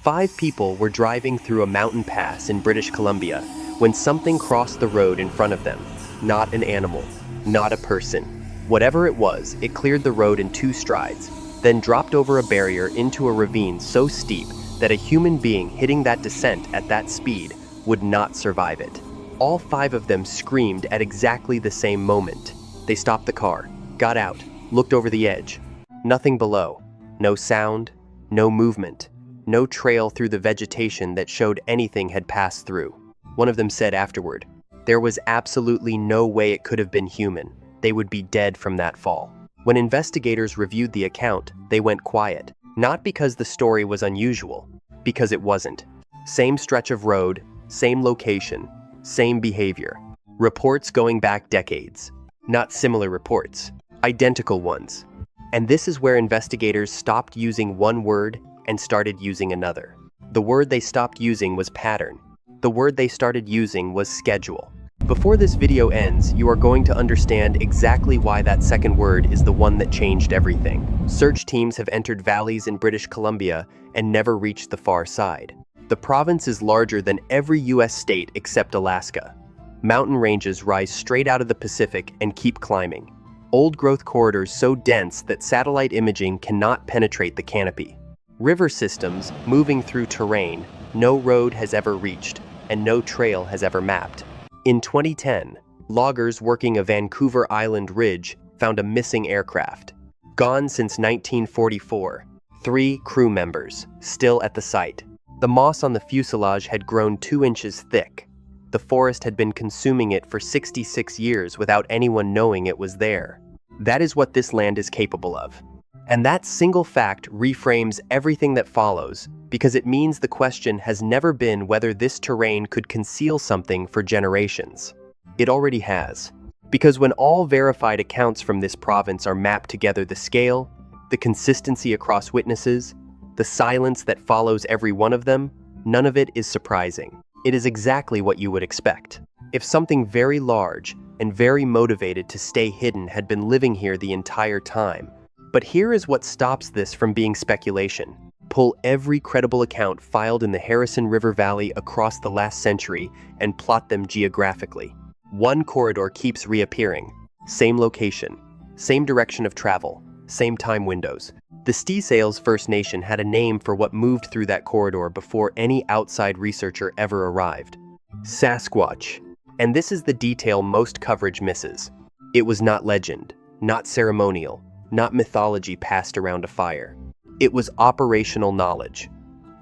5 people were driving through a mountain pass in British Columbia when something crossed the road in front of them. Not an animal, not a person. Whatever it was, it cleared the road in 2 strides, then dropped over a barrier into a ravine so steep that a human being hitting that descent at that speed would not survive it. All 5 of them screamed at exactly the same moment. They stopped the car, got out, looked over the edge. Nothing below. No sound, no movement, no trail through the vegetation that showed anything had passed through. One of them said afterward, "There was absolutely no way it could have been human. They would be dead from that fall." When investigators reviewed the account, they went quiet. Not because the story was unusual, because it wasn't. Same stretch of road, same location, same behavior. Reports going back decades. Not similar reports, identical ones. And this is where investigators stopped using one word and started using another. The word they stopped using was pattern. The word they started using was schedule. Before this video ends, you are going to understand exactly why that second word is the one that changed everything. Search teams have entered valleys in British Columbia and never reached the far side. The province is larger than every US state except Alaska. Mountain ranges rise straight out of the Pacific and keep climbing. Old-growth corridors so dense that satellite imaging cannot penetrate the canopy. River systems moving through terrain no road has ever reached and no trail has ever mapped. In 2010, loggers working a Vancouver Island ridge found a missing aircraft. Gone since 1944, 3 crew members, still at the site. The moss on the fuselage had grown 2 inches thick. The forest had been consuming it for 66 years without anyone knowing it was there. That is what this land is capable of. And that single fact reframes everything that follows, because it means the question has never been whether this terrain could conceal something for generations. It already has. Because when all verified accounts from this province are mapped together, the scale, the consistency across witnesses, the silence that follows every one of them, none of it is surprising. It is exactly what you would expect. If something very large and very motivated to stay hidden had been living here the entire time. But here is what stops this from being speculation. Pull every credible account filed in the Harrison River Valley across the last century and plot them geographically. One corridor keeps reappearing. Same location, same direction of travel, same time windows. The Stisales First Nation had a name for what moved through that corridor before any outside researcher ever arrived. Sasquatch. And this is the detail most coverage misses. It was not legend, not ceremonial, not mythology passed around a fire. It was operational knowledge.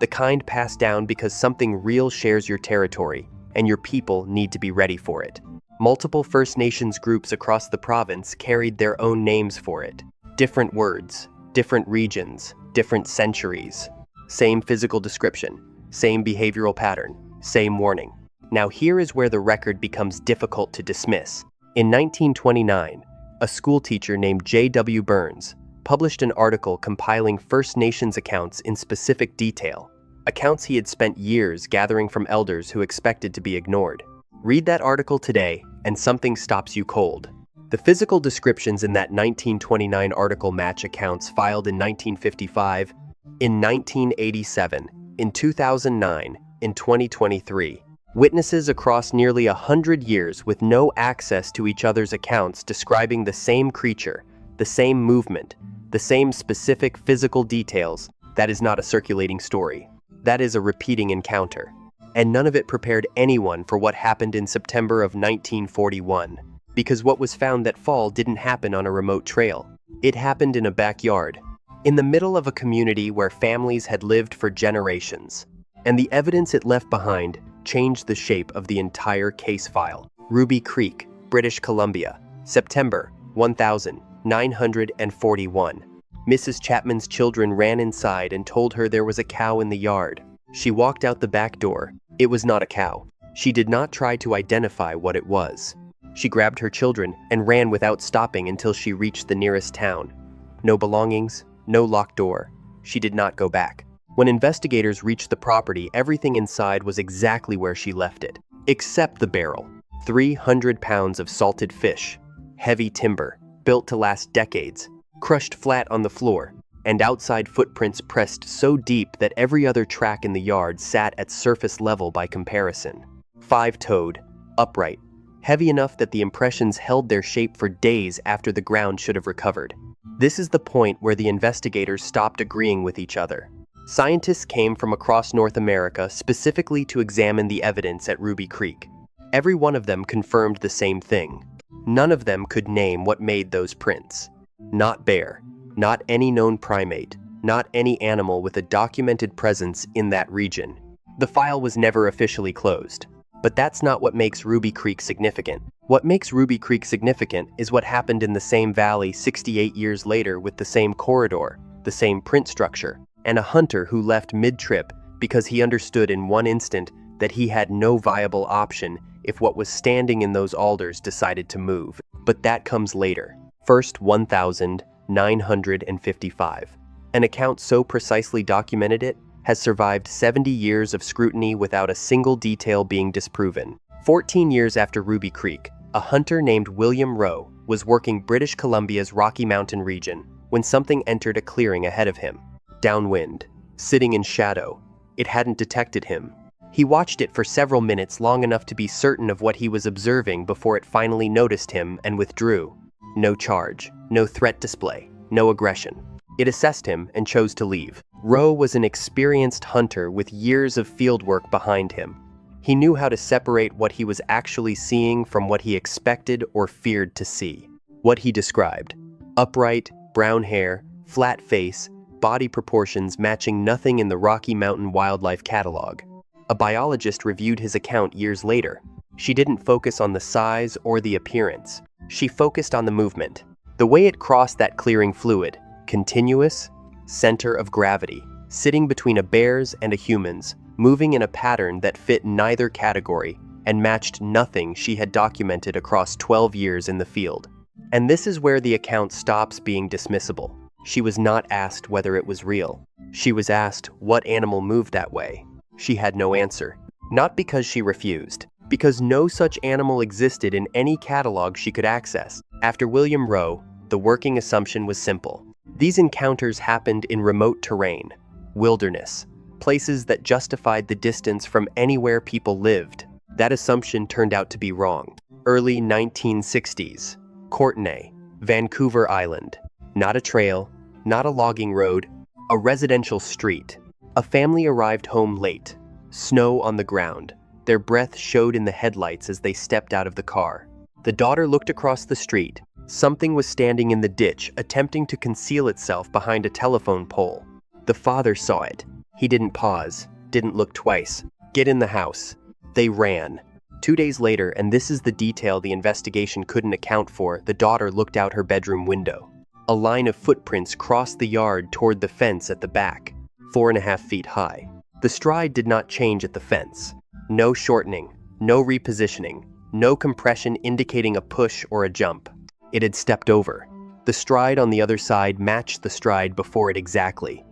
The kind passed down because something real shares your territory, and your people need to be ready for it. Multiple First Nations groups across the province carried their own names for it. Different words, different regions, different centuries. Same physical description, same behavioral pattern, same warning. Now here is where the record becomes difficult to dismiss. In 1929, a schoolteacher named J.W. Burns published an article compiling First Nations accounts in specific detail, accounts he had spent years gathering from elders who expected to be ignored. Read that article today, and something stops you cold. The physical descriptions in that 1929 article match accounts filed in 1955, in 1987, in 2009, in 2023. Witnesses across nearly 100 years with no access to each other's accounts describing the same creature, the same movement, the same specific physical details. That is not a circulating story. That is a repeating encounter. And none of it prepared anyone for what happened in September of 1941. Because what was found that fall didn't happen on a remote trail. It happened in a backyard, in the middle of a community where families had lived for generations. And the evidence it left behind changed the shape of the entire case file. Ruby Creek, British Columbia, September 1941. Mrs. Chapman's children ran inside and told her there was a cow in the yard. She walked out the back door. It was not a cow. She did not try to identify what it was. She grabbed her children and ran without stopping until she reached the nearest town. No belongings, no locked door. She did not go back. When investigators reached the property, everything inside was exactly where she left it, except the barrel. 300 pounds of salted fish, heavy timber, built to last decades, crushed flat on the floor, and outside footprints pressed so deep that every other track in the yard sat at surface level by comparison. Five-toed, upright, heavy enough that the impressions held their shape for days after the ground should have recovered. This is the point where the investigators stopped agreeing with each other. Scientists came from across North America specifically to examine the evidence at Ruby Creek. Every one of them confirmed the same thing. None of them could name what made those prints. Not bear, not any known primate, not any animal with a documented presence in that region. The file was never officially closed. But that's not what makes Ruby Creek significant. What makes Ruby Creek significant is what happened in the same valley 68 years later with the same corridor, the same print structure, and a hunter who left mid-trip because he understood in one instant that he had no viable option if what was standing in those alders decided to move. But that comes later. First 1955. An account so precisely documented it has survived 70 years of scrutiny without a single detail being disproven. 14 years after Ruby Creek, a hunter named William Rowe was working British Columbia's Rocky Mountain region when something entered a clearing ahead of him. Downwind, sitting in shadow, it hadn't detected him. He watched it for several minutes, long enough to be certain of what he was observing before it finally noticed him and withdrew. No charge, no threat display, no aggression. It assessed him and chose to leave. Rowe was an experienced hunter with years of fieldwork behind him. He knew how to separate what he was actually seeing from what he expected or feared to see. What he described: upright, brown hair, flat face, body proportions matching nothing in the Rocky Mountain Wildlife Catalog. A biologist reviewed his account years later. She didn't focus on the size or the appearance. She focused on the movement. The way it crossed that clearing fluid, continuous, center of gravity, sitting between a bear's and a human's, moving in a pattern that fit neither category and matched nothing she had documented across 12 years in the field. And this is where the account stops being dismissible. She was not asked whether it was real. She was asked what animal moved that way. She had no answer. Not because she refused, because no such animal existed in any catalog she could access. After William Rowe, the working assumption was simple. These encounters happened in remote terrain, wilderness, places that justified the distance from anywhere people lived. That assumption turned out to be wrong. Early 1960s, Courtenay, Vancouver Island. Not a trail, not a logging road, a residential street. A family arrived home late, snow on the ground. Their breath showed in the headlights as they stepped out of the car. The daughter looked across the street. Something was standing in the ditch, attempting to conceal itself behind a telephone pole. The father saw it. He didn't pause, didn't look twice. Get in the house. They ran. 2 days later, and this is the detail the investigation couldn't account for, the daughter looked out her bedroom window. A line of footprints crossed the yard toward the fence at the back, 4.5 feet high. The stride did not change at the fence. No shortening, no repositioning, no compression indicating a push or a jump. It had stepped over. The stride on the other side matched the stride before it exactly.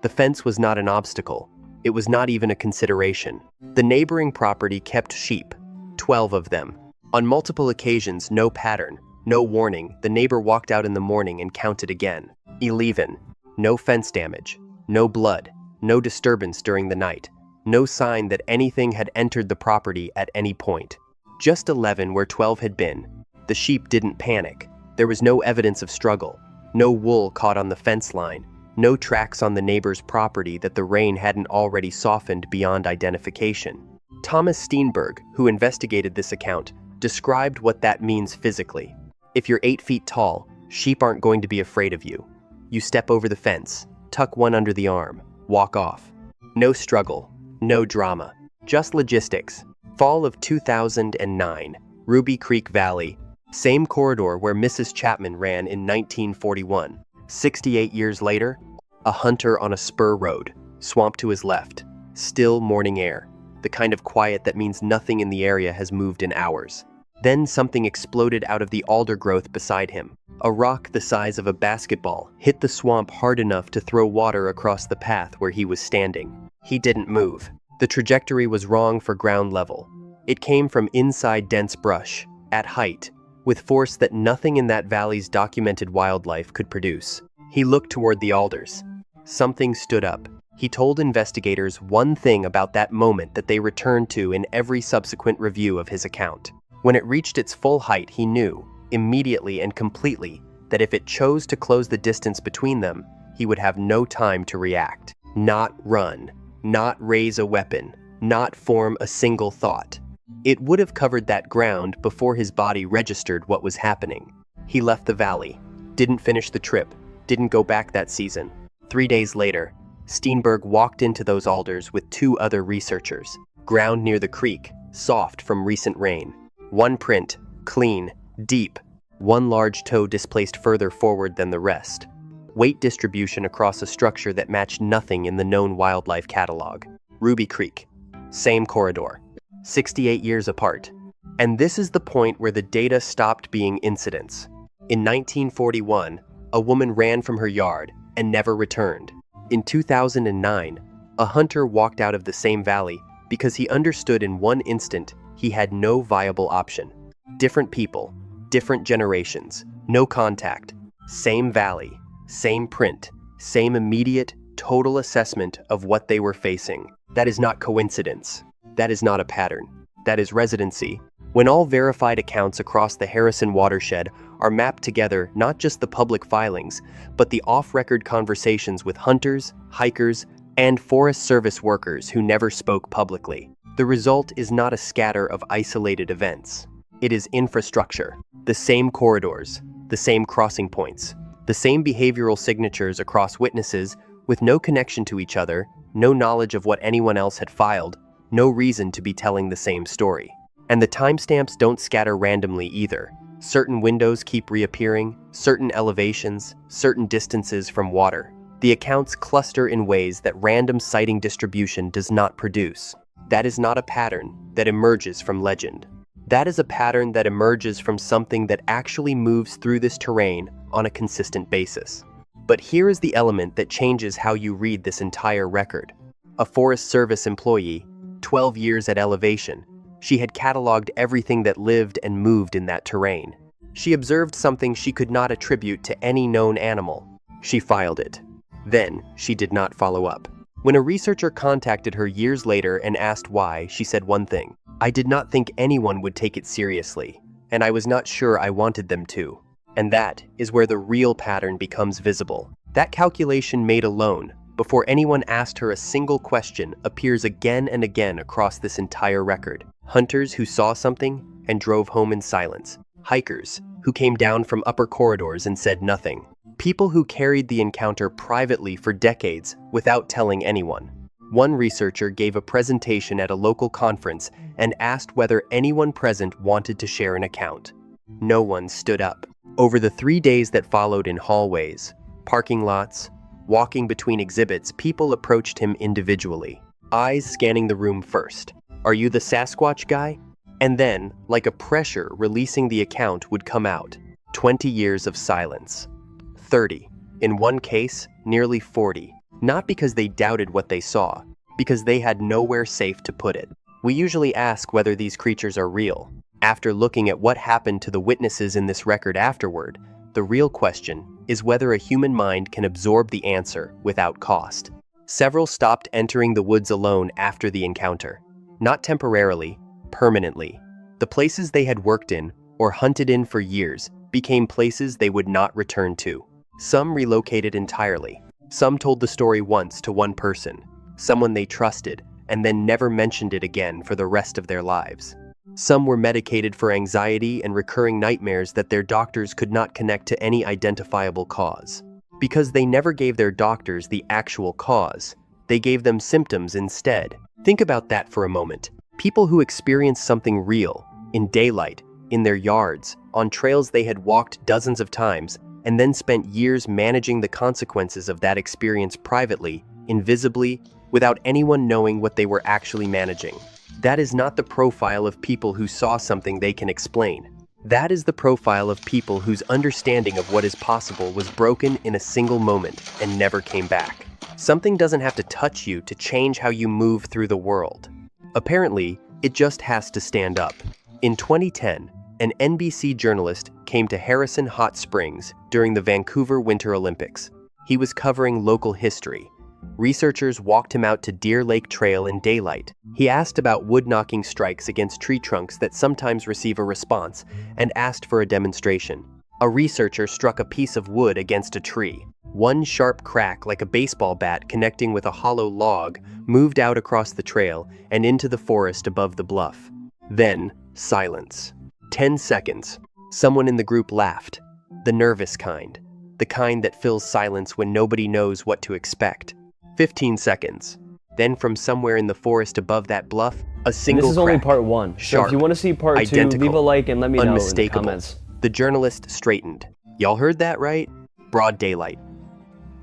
The fence was not an obstacle. It was not even a consideration. The neighboring property kept sheep, 12 of them. On multiple occasions, no pattern, no warning. The neighbor walked out in the morning and counted again. 11. No fence damage, no blood, no disturbance during the night, no sign that anything had entered the property at any point. Just 11 where 12 had been. The sheep didn't panic. There was no evidence of struggle, no wool caught on the fence line, no tracks on the neighbor's property that the rain hadn't already softened beyond identification. Thomas Steenberg, who investigated this account, described what that means physically. If you're 8 feet tall, sheep aren't going to be afraid of you. You step over the fence, tuck one under the arm, walk off. No struggle, no drama, just logistics. Fall of 2009, Ruby Creek Valley. Same corridor where Mrs. Chapman ran in 1941. 68 years later, a hunter on a spur road, swamp to his left, still morning air, the kind of quiet that means nothing in the area has moved in hours. Then something exploded out of the alder growth beside him. A rock the size of a basketball hit the swamp hard enough to throw water across the path where he was standing. He didn't move. The trajectory was wrong for ground level. It came from inside dense brush, at height, with force that nothing in that valley's documented wildlife could produce. He looked toward the alders. Something stood up. He told investigators one thing about that moment that they returned to in every subsequent review of his account. When it reached its full height, he knew, immediately and completely, that if it chose to close the distance between them, he would have no time to react. Not run, not raise a weapon, not form a single thought. It would have covered that ground before his body registered what was happening. He left the valley, didn't finish the trip, didn't go back that season. 3 days later, Steenberg walked into those alders with 2 other researchers. Ground near the creek, soft from recent rain. One print, clean, deep. One large toe displaced further forward than the rest. Weight distribution across a structure that matched nothing in the known wildlife catalog. Ruby Creek. Same corridor. 68 years apart. And this is the point where the data stopped being incidents. In 1941, a woman ran from her yard and never returned. In 2009, a hunter walked out of the same valley because he understood in one instant he had no viable option. Different people, different generations, no contact, same valley, same print, same immediate, total assessment of what they were facing. That is not coincidence. That is not a pattern. That is residency. When all verified accounts across the Harrison watershed are mapped together, not just the public filings, but the off-record conversations with hunters, hikers, and Forest Service workers who never spoke publicly. The result is not a scatter of isolated events. It is infrastructure. The same corridors, the same crossing points, the same behavioral signatures across witnesses with no connection to each other, no knowledge of what anyone else had filed, no reason to be telling the same story. And the timestamps don't scatter randomly either. Certain windows keep reappearing, certain elevations, certain distances from water. The accounts cluster in ways that random sighting distribution does not produce. That is not a pattern that emerges from legend. That is a pattern that emerges from something that actually moves through this terrain on a consistent basis. But here is the element that changes how you read this entire record. A Forest Service employee, 12 years at elevation, she had cataloged everything that lived and moved in that terrain. She observed something she could not attribute to any known animal. She filed it. Then, she did not follow up. When a researcher contacted her years later and asked why, she said one thing: "I did not think anyone would take it seriously, and I was not sure I wanted them to." And that is where the real pattern becomes visible. That calculation made alone, before anyone asked her a single question, appears again and again across this entire record. Hunters who saw something and drove home in silence. Hikers who came down from upper corridors and said nothing. People who carried the encounter privately for decades without telling anyone. One researcher gave a presentation at a local conference and asked whether anyone present wanted to share an account. No one stood up. Over the 3 days that followed, in hallways, parking lots, walking between exhibits, people approached him individually, eyes scanning the room first. "Are you the Sasquatch guy?" And then, like a pressure releasing the account would come out. 20 years of silence. 30. In one case, nearly 40. Not because they doubted what they saw, because they had nowhere safe to put it. We usually ask whether these creatures are real. After looking at what happened to the witnesses in this record afterward, the real question is whether a human mind can absorb the answer without cost. Several stopped entering the woods alone after the encounter. Not temporarily, permanently. The places they had worked in or hunted in for years became places they would not return to. Some relocated entirely. Some told the story once to one person, someone they trusted, and then never mentioned it again for the rest of their lives. Some were medicated for anxiety and recurring nightmares that their doctors could not connect to any identifiable cause. Because they never gave their doctors the actual cause, they gave them symptoms instead. Think about that for a moment. People who experienced something real, in daylight, in their yards, on trails they had walked dozens of times, and then spent years managing the consequences of that experience privately, invisibly, without anyone knowing what they were actually managing. That is not the profile of people who saw something they can explain. That is the profile of people whose understanding of what is possible was broken in a single moment and never came back. Something doesn't have to touch you to change how you move through the world. Apparently, it just has to stand up. In 2010, an NBC journalist came to Harrison Hot Springs during the Vancouver Winter Olympics. He was covering local history. Researchers walked him out to Deer Lake Trail in daylight. He asked about wood-knocking strikes against tree trunks that sometimes receive a response and asked for a demonstration. A researcher struck a piece of wood against a tree. One sharp crack, like a baseball bat connecting with a hollow log, moved out across the trail and into the forest above the bluff. Then, silence. 10 seconds. Someone in the group laughed. The nervous kind. The kind that fills silence when nobody knows what to expect. 15 seconds. Then from somewhere in the forest above that bluff, a single This is crack, only part 1. sharp, So if you want to see part 2, identical, leave a like and let me know in the unmistakable. comments. The journalist straightened. Y'all heard that right? Broad daylight.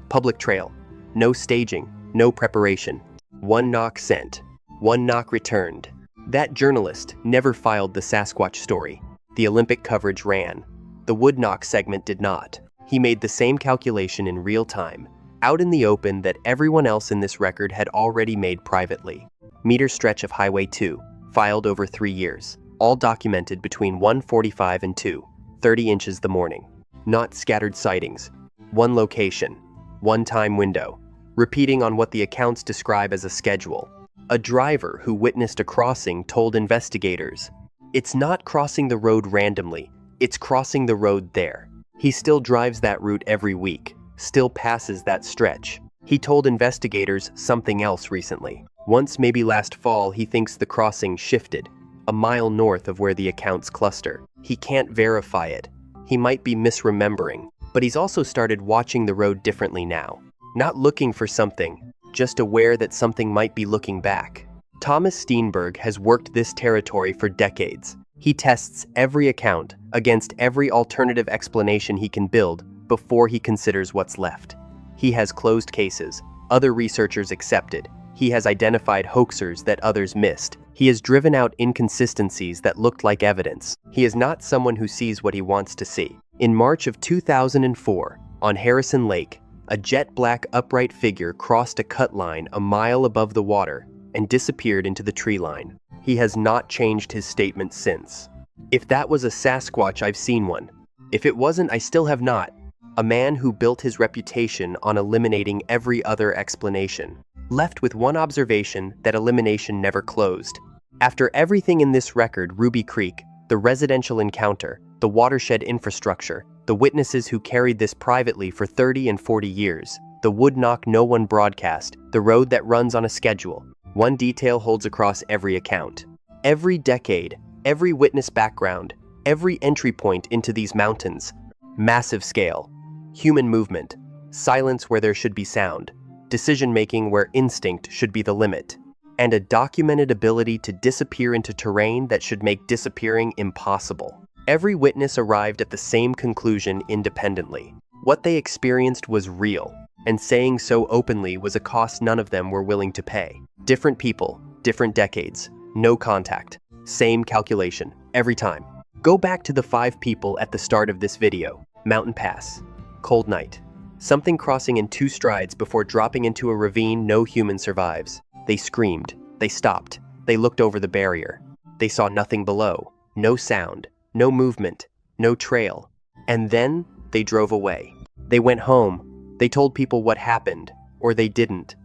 Public trail. No staging, no preparation. One knock sent. One knock returned. That journalist never filed the Sasquatch story. The Olympic coverage ran. The wood knock segment did not. He made the same calculation in real time, out in the open, that everyone else in this record had already made privately. Meter stretch of Highway 2, filed over 3 years, all documented between 1:45 and 2, 30 inches the morning. Not scattered sightings. One location. One time window. Repeating on what the accounts describe as a schedule. A driver who witnessed a crossing told investigators, "It's not crossing the road randomly, it's crossing the road there." He still drives that route every week, still passes that stretch. He told investigators something else recently. Once, maybe last fall, he thinks the crossing shifted, a mile north of where the accounts cluster. He can't verify it. He might be misremembering, but he's also started watching the road differently now. Not looking for something, just aware that something might be looking back. Thomas Steenberg has worked this territory for decades. He tests every account against every alternative explanation he can build before he considers what's left. He has closed cases, other researchers accepted. He has identified hoaxers that others missed. He has driven out inconsistencies that looked like evidence. He is not someone who sees what he wants to see. In March of 2004, on Harrison Lake, a jet-black upright figure crossed a cut line a mile above the water and disappeared into the tree line. He has not changed his statement since. If that was a Sasquatch, I've seen one. If it wasn't, I still have not. A man who built his reputation on eliminating every other explanation. Left with one observation: that elimination never closed. After everything in this record, Ruby Creek, the residential encounter, the watershed infrastructure, the witnesses who carried this privately for 30 and 40 years, the wood knock no one broadcast, the road that runs on a schedule, one detail holds across every account. Every decade, every witness background, every entry point into these mountains. Massive scale. Human movement. Silence where there should be sound. Decision-making where instinct should be the limit. And a documented ability to disappear into terrain that should make disappearing impossible. Every witness arrived at the same conclusion independently. What they experienced was real, and saying so openly was a cost none of them were willing to pay. Different people, different decades, no contact. Same calculation, every time. Go back to the 5 people at the start of this video. Mountain pass. Cold night. Something crossing in 2 strides before dropping into a ravine no human survives. They screamed. They stopped. They looked over the barrier. They saw nothing below. No sound. No movement. No trail. And then they drove away. They went home. They told people what happened, or they didn't.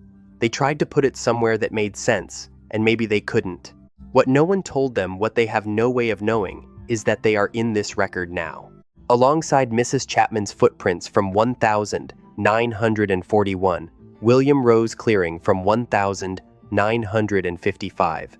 They tried to put it somewhere that made sense, and maybe they couldn't. What no one told them, what they have no way of knowing, is that they are in this record now. Alongside Mrs. Chapman's footprints from 1941, William Rose Clearing from 1955.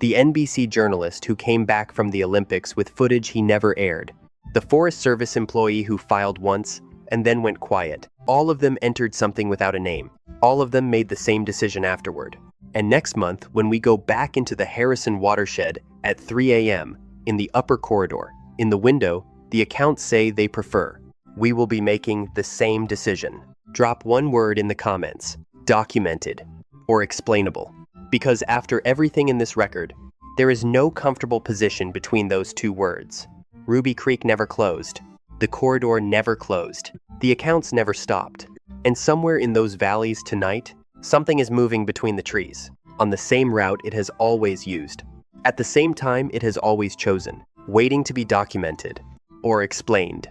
The NBC journalist who came back from the Olympics with footage he never aired. The Forest Service employee who filed once and then went quiet. All of them entered something without a name. All of them made the same decision afterward. And next month, when we go back into the Harrison watershed at 3 a.m. in the upper corridor, in the window, the accounts say they prefer. We will be making the same decision. Drop one word in the comments: documented or explainable. Because after everything in this record, there is no comfortable position between those 2 words. Ruby Creek never closed. The corridor never closed. The accounts never stopped. And somewhere in those valleys tonight, something is moving between the trees, on the same route it has always used, at the same time it has always chosen, waiting to be documented or explained.